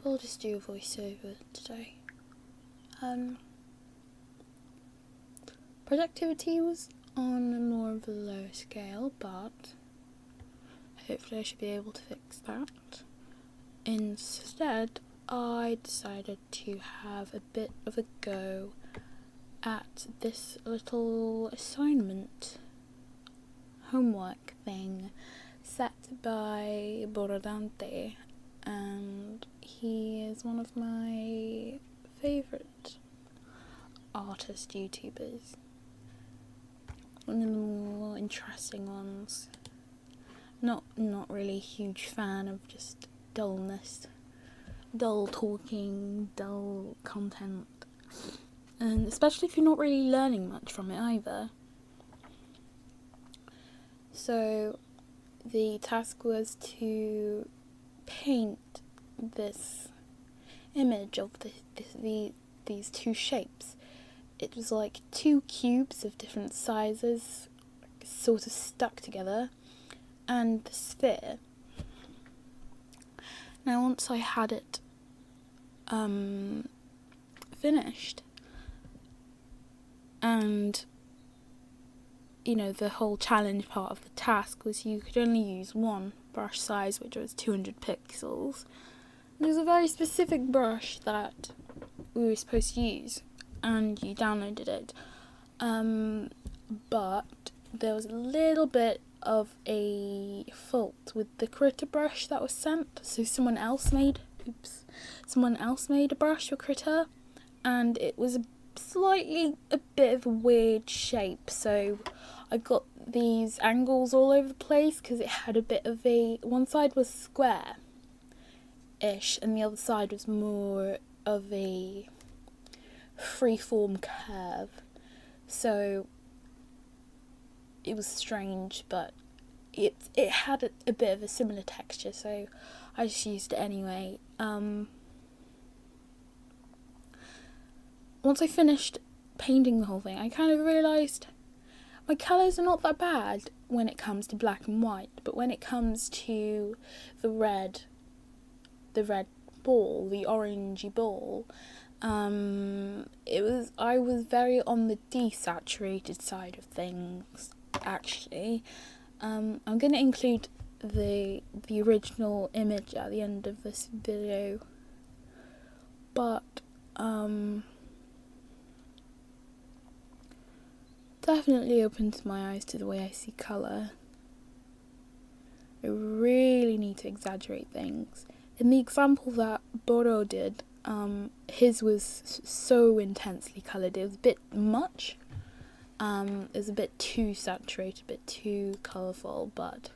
I'll just do a voiceover today. Productivity was on a more of a lower scale, but hopefully I should be able to fix that. Instead, I decided to have a bit of a go at this little assignment homework thing set by Borodante, and he is one of my favourite artist YouTubers. One of the more interesting ones. Not really a huge fan of just dullness, dull talking, dull content, and especially if you're not really learning much from it either. So the task was to paint this image of these two shapes. It was like two cubes of different sizes, sort of stuck together, and the sphere. Now, once I had it finished, and the whole challenge part of the task was you could only use one brush size, which was 200 pixels. And it was a very specific brush that we were supposed to use, and you downloaded it. But there was a little bit of a fault with the critter brush that was sent. So someone else made a brush for critter, and it was a bit of a weird shape. So I got these angles all over the place because it had a bit of one side was square-ish and the other side was more of a free-form curve. So it was strange, but it had a bit of a similar texture, so I just used it anyway. Once I finished painting the whole thing, I kind of realised my colours are not that bad when it comes to black and white, but when it comes to the red ball, the orangey ball, I was very on the desaturated side of things, actually. I'm going to include the original image at the end of this video, but definitely opens my eyes to the way I see colour. I really need to exaggerate things. In the example that Boro did, his was so intensely coloured, it was a bit much. It was a bit too saturated, a bit too colourful, but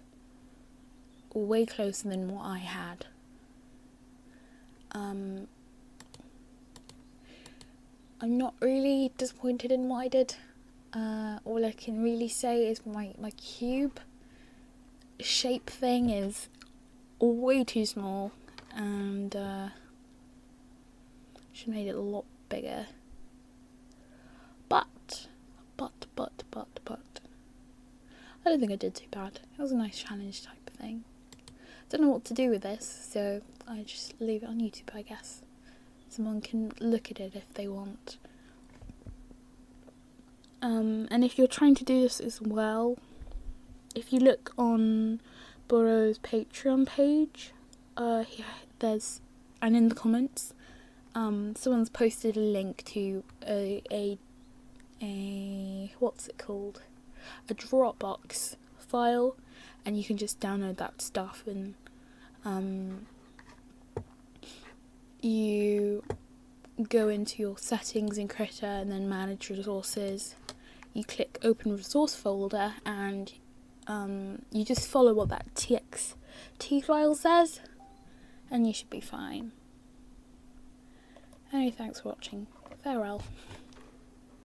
way closer than what I had. I'm not really disappointed in what I did. All I can really say is my cube shape thing is way too small, and should have made it a lot bigger. But I don't think I did too bad. It was a nice challenge type of thing. Don't know what to do with this, so I just leave it on YouTube, I guess. Someone can look at it if they want. And if you're trying to do this as well, if you look on Boro's Patreon page, and in the comments, someone's posted a link to a what's it called? A Dropbox file, and you can just download that stuff, and you go into your settings in Critter and then manage resources. You click open resource folder, and you just follow what that txt file says, and you should be fine. Anyway, thanks for watching. Farewell.